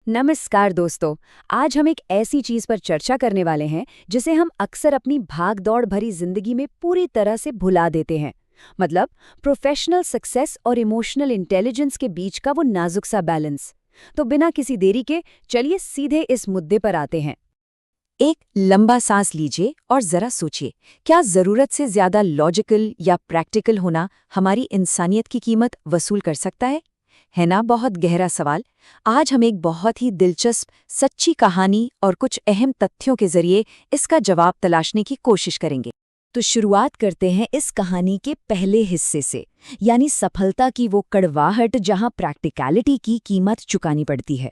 नमस्कार दोस्तों। आज हम एक ऐसी चीज पर चर्चा करने वाले हैं जिसे हम अक्सर अपनी भाग-दौड़ भरी जिंदगी में पूरी तरह से भुला देते हैं। मतलब प्रोफेशनल सक्सेस और इमोशनल इंटेलिजेंस के बीच का वो नाजुक सा बैलेंस। तो बिना किसी देरी के चलिए सीधे इस मुद्दे पर आते हैं। एक लंबा सांस लीजिए और जरा सोचिए, क्या जरूरत से ज्यादा लॉजिकल या प्रैक्टिकल होना हमारी इंसानियत की कीमत वसूल कर सकता है ना? बहुत गहरा सवाल। आज हम एक बहुत ही दिलचस्प सच्ची कहानी और कुछ अहम तथ्यों के जरिए इसका जवाब तलाशने की कोशिश करेंगे। तो शुरुआत करते हैं इस कहानी के पहले हिस्से से, यानी सफलता की वो कड़वाहट जहां प्रैक्टिकलिटी की कीमत चुकानी पड़ती है।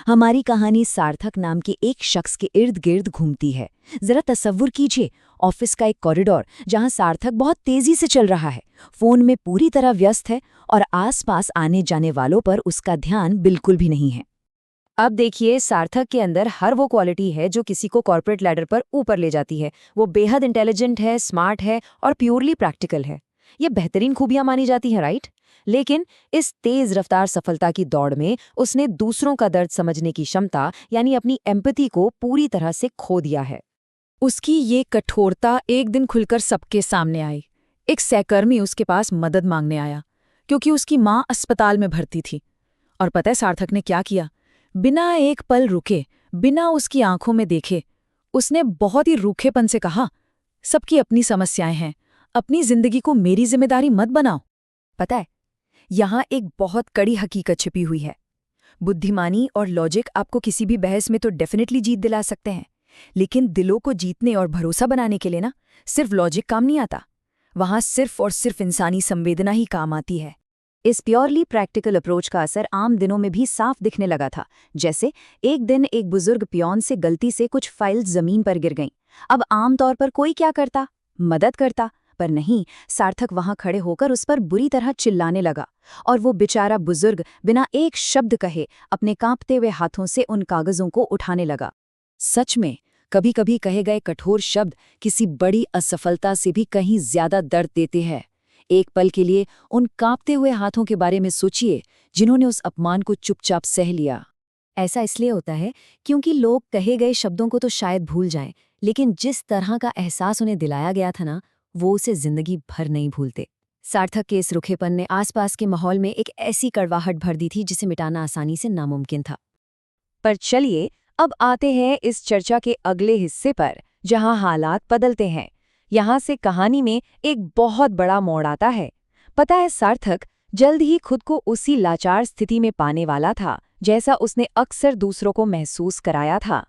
हमारी कहानी सार्थक नाम के एक शख्स के इर्द गिर्द घूमती है। जरा तसव्वुर कीजिए, ऑफिस का एक कॉरिडोर जहां सार्थक बहुत तेजी से चल रहा है, फोन में पूरी तरह व्यस्त है और आसपास आने जाने वालों पर उसका ध्यान बिल्कुल भी नहीं है। अब देखिए, सार्थक के अंदर हर वो क्वालिटी है जो किसी को कॉर्पोरेट लैडर पर ऊपर ले जाती है। वो बेहद इंटेलिजेंट है, स्मार्ट है और प्योरली प्रैक्टिकल है। ये बेहतरीन खूबियां मानी जाती हैं, राइट? लेकिन इस तेज रफ्तार सफलता की दौड़ में उसने दूसरों का दर्द समझने की क्षमता यानी अपनी एम्पैथी को पूरी तरह से खो दिया है। उसकी ये कठोरता एक दिन खुलकर सबके सामने आई। एक सहकर्मी उसके पास मदद मांगने आया क्योंकि उसकी माँ अस्पताल में भर्ती थी। और पता है सार्थक ने क्या किया? बिना एक पल रुके, बिना उसकी आंखों में देखे, उसने बहुत ही रूखेपन से कहा, सबकी अपनी समस्याएं हैं, अपनी जिंदगी को मेरी जिम्मेदारी मत बनाओ। पता है, यहाँ एक बहुत कड़ी हकीकत छिपी हुई है। बुद्धिमानी और लॉजिक आपको किसी भी बहस में तो डेफिनेटली जीत दिला सकते हैं, लेकिन दिलों को जीतने और भरोसा बनाने के लिए ना सिर्फ लॉजिक काम नहीं आता। वहाँ सिर्फ और सिर्फ इंसानी संवेदना ही काम आती है। इस प्योरली प्रैक्टिकल अप्रोच का असर आम दिनों में भी साफ दिखने लगा था। जैसे एक दिन एक बुजुर्ग पियोन से गलती से कुछ फाइल्स जमीन पर गिर गईं। अब आमतौर पर कोई क्या करता? मदद करता। पर नहीं, सार्थक वहां खड़े होकर उस पर बुरी तरह चिल्लाने लगा और वो बेचारा बुजुर्ग बिना एक शब्द कहे अपने कांपते हुए हाथों से उन कागजों को उठाने लगा। सच में, कभी कभी कहे गए कठोर शब्द किसी बड़ी असफलता से भी कहीं ज्यादा दर्द देते हैं। एक पल के लिए उन कांपते हुए हाथों के बारे में सोचिए जिन्होंने उस अपमान को चुपचाप सह लिया। ऐसा इसलिए होता है क्योंकि लोग कहे गए शब्दों को तो शायद भूल जाएं, लेकिन जिस तरह का एहसास उन्हें दिलाया गया था ना, वो उसे जिंदगी भर नहीं भूलते। सार्थक के इस रुखेपन ने आसपास के माहौल में एक ऐसी कड़वाहट भर दी थी जिसे मिटाना आसानी से नामुमकिन था। पर चलिए अब आते हैं इस चर्चा के अगले हिस्से पर, जहां हालात बदलते हैं। यहाँ से कहानी में एक बहुत बड़ा मोड़ आता है। पता है, सार्थक जल्द ही खुद को उसी लाचार स्थिति में पाने वाला था जैसा उसने अक्सर दूसरों को महसूस कराया था।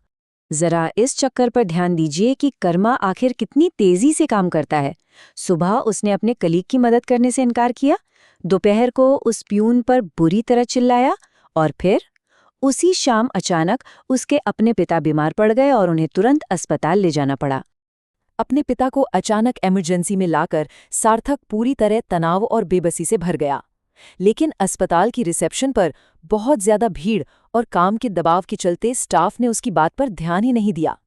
जरा इस चक्कर पर ध्यान दीजिए कि कर्मा आखिर कितनी तेजी से काम करता है। सुबह उसने अपने कलीग की मदद करने से इनकार किया, दोपहर को उस प्यून पर बुरी तरह चिल्लाया और फिर उसी शाम अचानक उसके अपने पिता बीमार पड़ गए और उन्हें तुरंत अस्पताल ले जाना पड़ा। अपने पिता को अचानक इमरजेंसी में लाकर सार्थक पूरी तरह तनाव और बेबसी से भर गया। लेकिन अस्पताल की रिसेप्शन पर बहुत ज्यादा भीड़ और काम के दबाव के चलते स्टाफ ने उसकी बात पर ध्यान ही नहीं दिया।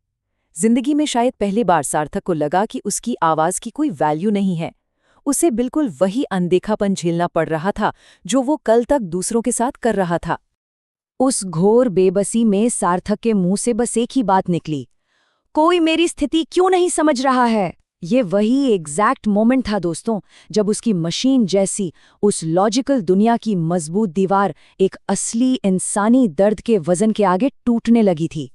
जिंदगी में शायद पहली बार सार्थक को लगा कि उसकी आवाज की कोई वैल्यू नहीं है। उसे बिल्कुल वही अनदेखापन झेलना पड़ रहा था जो वो कल तक दूसरों के साथ कर रहा था। उस घोर बेबसी में सार्थक के मुंह से बस एक ही बात निकली, कोई मेरी स्थिति क्यों नहीं समझ रहा है। ये वही एग्जैक्ट मोमेंट था दोस्तों, जब उसकी मशीन जैसी उस लॉजिकल दुनिया की मजबूत दीवार एक असली इंसानी दर्द के वजन के आगे टूटने लगी थी।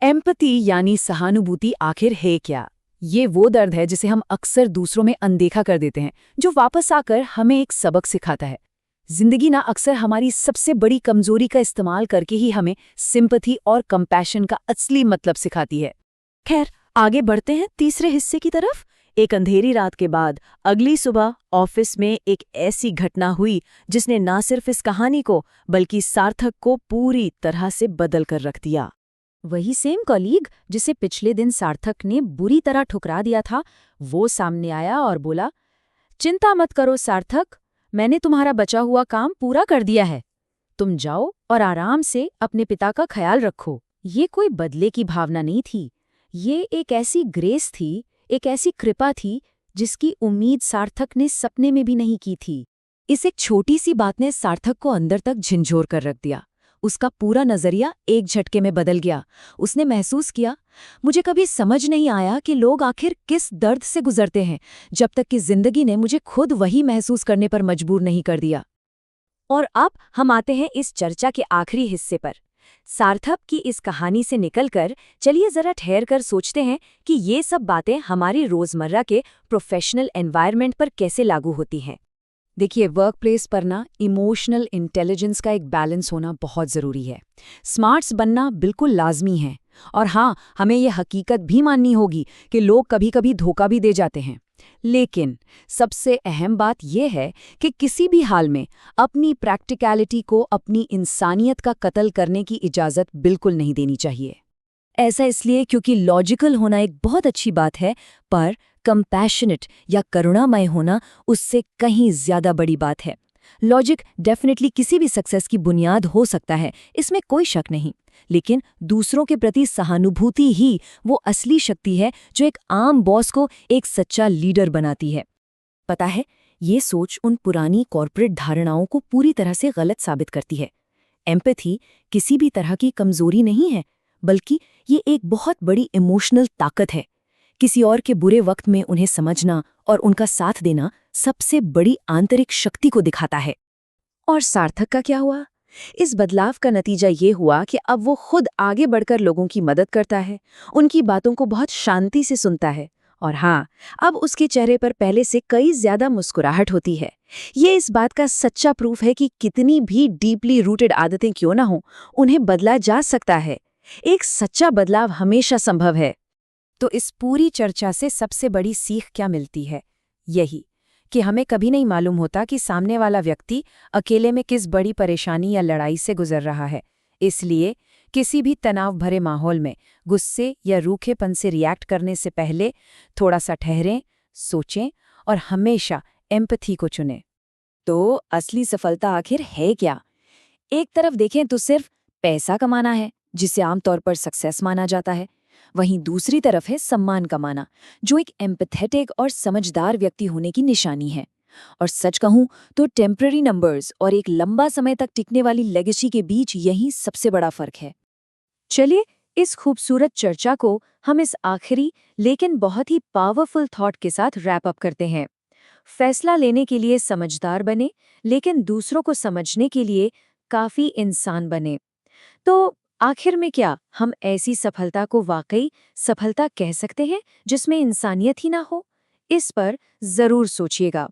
एम्पैथी यानी सहानुभूति आखिर है क्या? ये वो दर्द है जिसे हम अक्सर दूसरों में अनदेखा कर देते हैं, जो वापस आकर हमें एक सबक सिखाता है। जिंदगी ना अक्सर हमारी सबसे बड़ी कमजोरी का इस्तेमाल करके ही हमें सिंपैथी और कंपैशन का असली मतलब सिखाती है। खैर, आगे बढ़ते हैं तीसरे हिस्से की तरफ। एक अंधेरी रात के बाद अगली सुबह ऑफिस में एक ऐसी घटना हुई जिसने ना सिर्फ इस कहानी को बल्कि सार्थक को पूरी तरह से बदल कर रख दिया। वही सेम कॉलीग जिसे पिछले दिन सार्थक ने बुरी तरह ठुकरा दिया था, वो सामने आया और बोला, चिंता मत करो सार्थक, मैंने तुम्हारा बचा हुआ काम पूरा कर दिया है। तुम जाओ और आराम से अपने पिता का ख्याल रखो। ये कोई बदले की भावना नहीं थी, ये एक ऐसी ग्रेस थी, एक ऐसी कृपा थी जिसकी उम्मीद सार्थक ने सपने में भी नहीं की थी। इस एक छोटी सी बात ने सार्थक को अंदर तक झिंझोर कर रख दिया। उसका पूरा नजरिया एक झटके में बदल गया। उसने महसूस किया, मुझे कभी समझ नहीं आया कि लोग आखिर किस दर्द से गुजरते हैं, जब तक कि जिंदगी ने मुझे खुद वही महसूस करने पर मजबूर नहीं कर दिया। और अब हम आते हैं इस चर्चा के आखिरी हिस्से पर। सार्थक की इस कहानी से निकलकर चलिए जरा ठहर कर सोचते हैं कि ये सब बातें हमारी रोजमर्रा के प्रोफेशनल एनवायरनमेंट पर कैसे लागू होती हैं। देखिए, वर्कप्लेस पर ना इमोशनल इंटेलिजेंस का एक बैलेंस होना बहुत ज़रूरी है। स्मार्ट्स बनना बिल्कुल लाजमी है। और हाँ, हमें ये हकीकत भी माननी होगी कि लोग कभी-कभी धोखा भी दे जाते हैं। लेकिन सबसे अहम बात यह है कि किसी भी हाल में अपनी प्रैक्टिकलिटी को, अपनी इंसानियत का कत्ल करने की इजाज़त बिल्कुल नहीं देनी चाहिए। ऐसा इसलिए क्योंकि लॉजिकल होना एक बहुत अच्छी बात है, पर कंपैशनेट या करुणामय होना उससे कहीं ज्यादा बड़ी बात है। लॉजिक डेफिनेटली किसी भी सक्सेस की बुनियाद हो सकता है, इसमें कोई शक नहीं, लेकिन दूसरों के प्रति सहानुभूति ही वो असली शक्ति है जो एक आम बॉस को एक सच्चा लीडर बनाती है। पता है, ये सोच उन पुरानी कॉर्पोरेट धारणाओं को पूरी तरह से गलत साबित करती है। एम्पैथी किसी भी तरह की कमजोरी नहीं है, बल्कि ये एक बहुत बड़ी इमोशनल ताकत है। किसी और के बुरे वक्त में उन्हें समझना और उनका साथ देना सबसे बड़ी आंतरिक शक्ति को दिखाता है। और सार्थक का क्या हुआ? इस बदलाव का नतीजा ये हुआ कि अब वो खुद आगे बढ़कर लोगों की मदद करता है, उनकी बातों को बहुत शांति से सुनता है, और हाँ, अब उसके चेहरे पर पहले से कई ज्यादा मुस्कुराहट होती है। ये इस बात का सच्चा प्रूफ है कि कितनी भी डीपली रूटेड आदतें क्यों ना हों, उन्हें बदला जा सकता है। एक सच्चा बदलाव हमेशा संभव है। तो इस पूरी चर्चा से सबसे बड़ी सीख क्या मिलती है? यही कि हमें कभी नहीं मालूम होता कि सामने वाला व्यक्ति अकेले में किस बड़ी परेशानी या लड़ाई से गुजर रहा है। इसलिए किसी भी तनाव भरे माहौल में गुस्से या रूखेपन से रिएक्ट करने से पहले थोड़ा सा ठहरें, सोचें और हमेशा एम्पैथी को चुनें। तो असली सफलता आखिर है क्या? एक तरफ देखें तो सिर्फ पैसा कमाना है, जिसे आमतौर पर सक्सेस माना जाता है। वहीं दूसरी तरफ है सम्मान कमाना, जो एक एम्पैथेटिक और समझदार व्यक्ति होने की निशानी है। और सच कहूं तो टेम्पररी नंबर्स और एक लंबा समय तक टिकने वाली लेगेसी के बीच यही सबसे बड़ा फर्क है। चलिए, इस खूबसूरत चर्चा को हम इस आखिरी लेकिन बहुत ही पावरफुल थॉट के साथ रैप अप करते हैं। फैसला लेने के लिए समझदार बने, लेकिन दूसरों को समझने के लिए काफी इंसान बने। तो आखिर में क्या हम ऐसी सफलता को वाकई सफलता कह सकते हैं जिसमें इंसानियत ही ना हो? इस पर जरूर सोचिएगा।